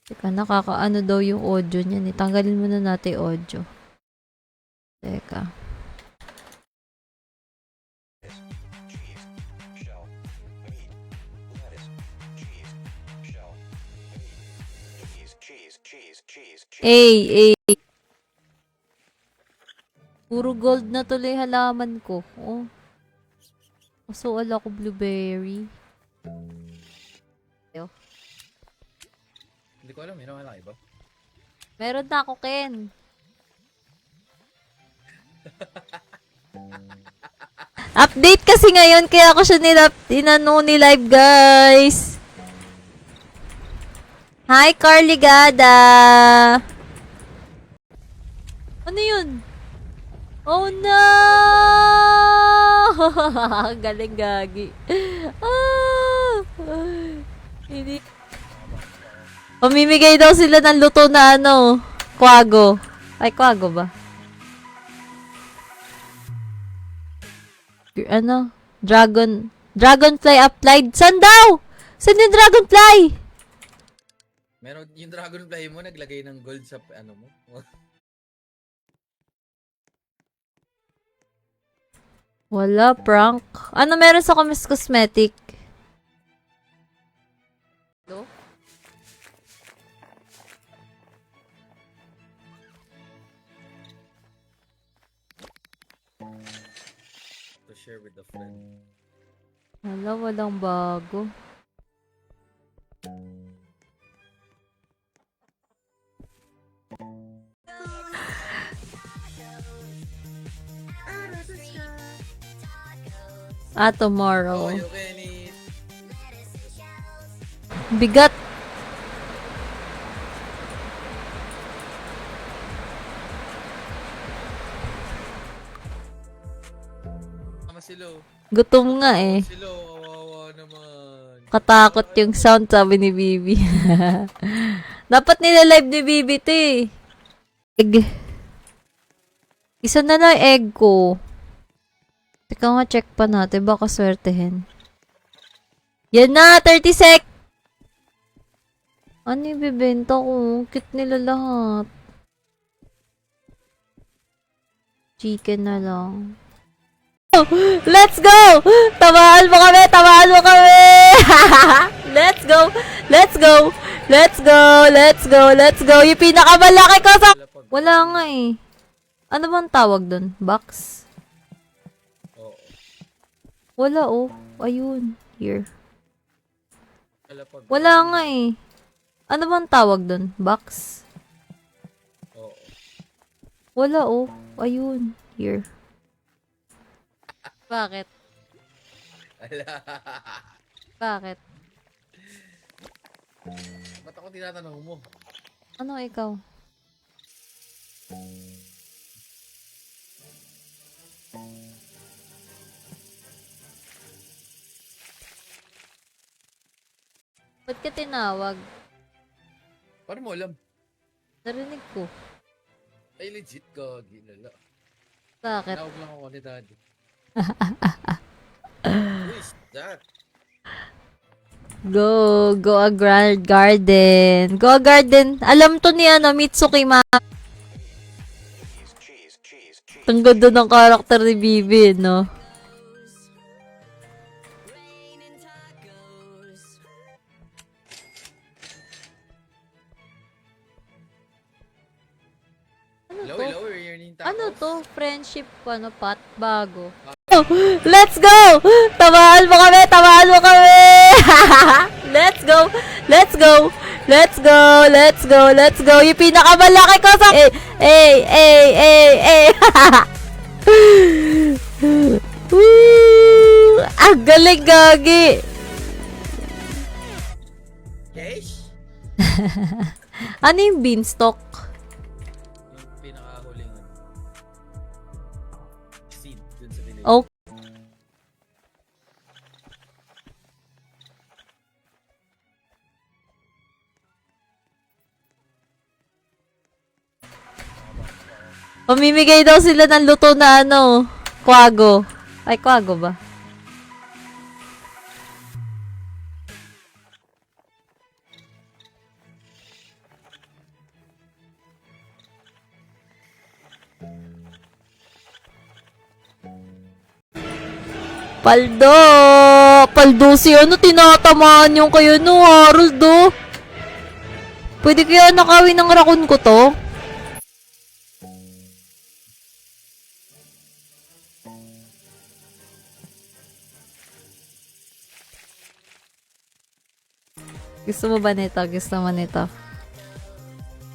Teka, nakakaano daw yung audio niyan eh. Tanggalin muna natin yung audio. Teka. Ay. Puro gold na tuloy halaman ko. Oh. So, ala ko blueberry. Ayo. Hindi ko alam, meron lang iba. Meron na ako, Ken. Update kasi ngayon, kaya ako siya ni live, guys. Hi, Carly Gada. Ano yun? Oh, no! Galing gagi. Ah! Hindi. Pamimigay daw sila ng luto na ano, kwago. Ay, kwago ba? Ano? Dragonfly applied. Saan daw? Saan yung dragonfly? Meron, yung dragonfly mo, naglagay ng gold sa ano mo. Wala, prank. Ano meron sa Comis Cosmetic? No? To share with a friend. Wala, walang bago. Tomorrow. Oh, you can eat. Bigat. Tama silo. Gutom nga eh. Silo, kawawa naman. Katakot yung sound, sabi ni Bibi. Dapat nilalive ni Bibi ito eh. Egg. Isa na lang egg ko. Teka nga, check pa natin. Baka swertehin. Yan na! 30 sec! Ano yung bibenta ko? Cute nila lahat. Chicken na lang. Let's go! Tamaan mo kami! Tamaan mo kami! Let's go! Let's go! Let's go! Let's go! Let's go! Yung pinakamalaki ko sa... Wala nga eh. Ano bang tawag dun? Box? Oo. Wala oh. Ayun. Here. Kalapag. Wala nga eh. Ano bang tawag dun? Box? Oo. Wala oh. Ayun. Here. Bakit? Ala. Bakit? Ba't ako tinatanong mo? Ano ikaw? Ba't ka tinawag? Paano mo alam? Narinig ko. Ay, legit ka. Ginala. Bakit? Tinawag lang ako ni daddy. Who is that? Go a grand garden. Go a garden. Alam to ni ano, Mitsuki Ma. Ang ganda ng karakter ni Bibi, no? Hello, we're here in tacos. Ano to? Friendship, ano, pot? Bago. Oh, let's go! Tamaan mo kami! Tamaan mo kami! Let's go! Let's go! Let's go! Let's go! Let's go! Yung pinakamalaki ko sa... Woo! Ang galing, gagi! Yes? Ano yung beanstalk? Yung pinakahuling seed dun sa village. Oh. Pamimigay daw sila ng luto na ano, kwago. Ay, kwago ba? Paldo! Paldo si ano, tinatamaan yung kayo no, Harold do. Pwede kaya nakawin ng rakon ko to? Gusto mo ba nito? Gusto mo nito?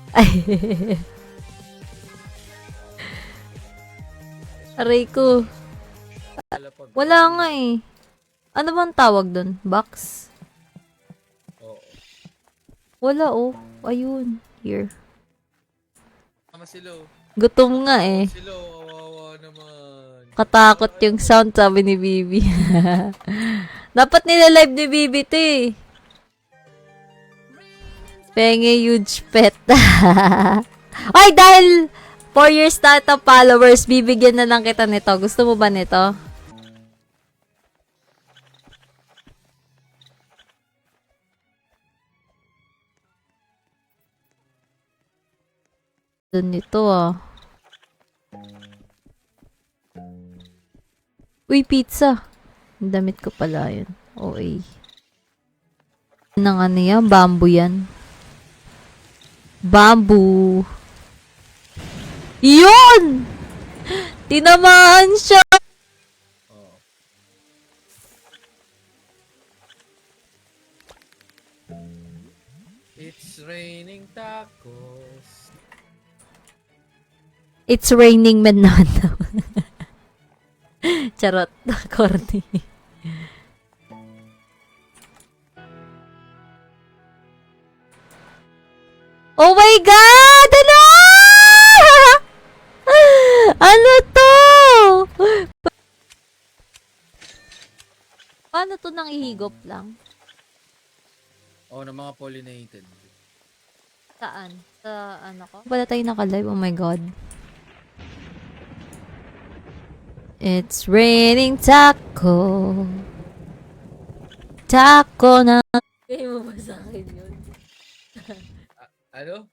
Ay. Aray ko. Wala nga eh. Ano bang tawag doon? Box? Oo. Wala oh. Ayun. Here. Tama silo. Gutom nga eh. Silo, kawawa naman. Katakot yung sound, sabi ni Bibi. Dapat nilalive ni Bibi to eh. Penge huge pet. Ay, dahil 4 years na ito followers, bibigyan na lang kita nito. Gusto mo ba nito? Doon nito ah. Uy, pizza. Ang damit ko pala yun. OA. Nang ano yan? Bamboo yan. Bamboo. Yun! Tinamaan siya! Oo. It's raining tacos. It's raining men naman daw. Charot. Corny. Oh my God! Ano? Ano to? Paano to nang ihigop lang? Oo, ng mga pollinated. Saan? Sa ano ko? Wala tayo naka-live. Oh my God. It's raining taco. Taco na. Kaya mo ba sa akin yun? Ano?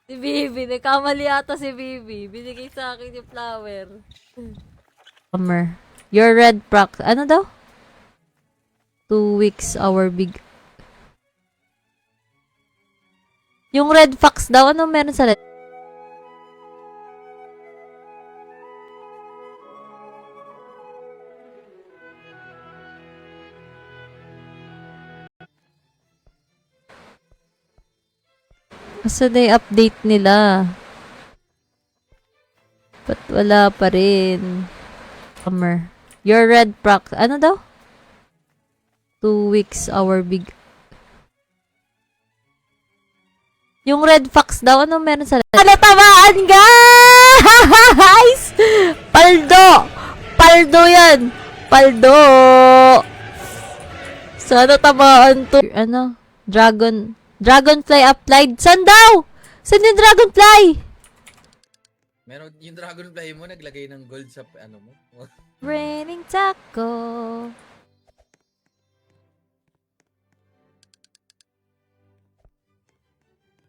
Si Bibi. Nagkamali ata si Bibi. Binigay sa akin yung flower. Summer. Your red proc. Ano daw? 2 weeks our big... Yung red fox daw. Ano meron sa red? Basta na yung update nila. Ba't wala pa rin? Summer. Your red proc. Ano daw? 2 weeks our big... Yung red fox daw. Ano meron sa red? Natamaan, guys! Paldo! Paldo yan! Paldo! Sana tamaan to. Ano? Dragonfly applied. Saan daw? Saan yung dragonfly? Meron yung dragonfly mo naglagay ng gold sa ano mo. Raining taco.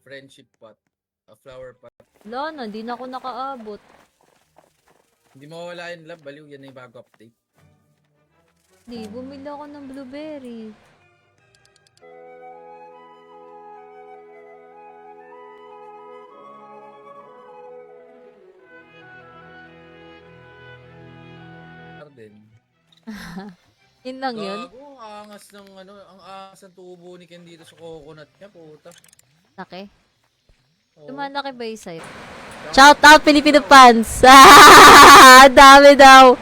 Friendship pot. A flower pot. Wala na, di na ako nakaabot. Hindi mawawala yung love. Baliw, yan na yung bago update. Di, bumili ako ng blueberry. Garden. Yun lang yun. Gago, ang angas ng ano, ang angas ng tubo ni Ken dito sa coconut niya, puta. Laki. Oo. Lumalaki ba yung sa'yo? Shout out Filipino fans! Dami daw.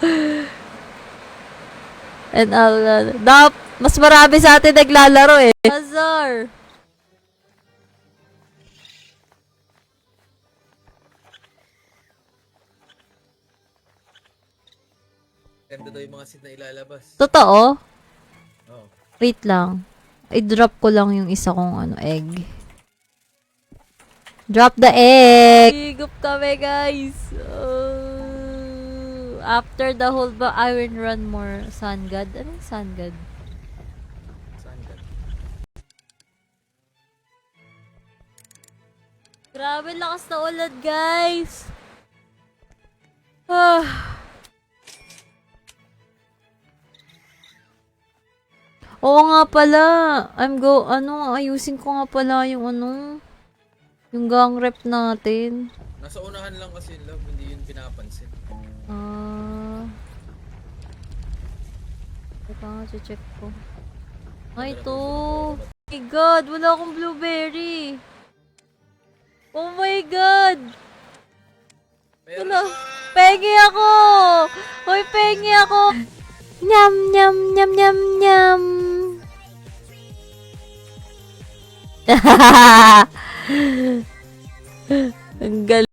And all, mas marami sa atin naglalaro eh. Azar! Ganda daw yung mga scene na ilalabas. Totoo? Oo. Wait lang. I-drop ko lang yung isa kong ano, egg. Drop the egg! Higup kami, guys! After the whole I will run more Sun God. Ano yung Sun God? Saan ka? Grabe, lakas na ulan, guys! Ah. Oo nga pala. Ayusin ko nga pala yung yung gang rep natin. Nasa unahan lang kasi yun, love, hindi yun pinapansin. Ah. Teka nga, check ko. Ay, ito. Oh my God, wala akong blueberry. Oh my God. Meron Wala. na! Pengi ako! Hoy, pengi ako! Nyam, nyam, nyam, nyam, nyam. Ang galing.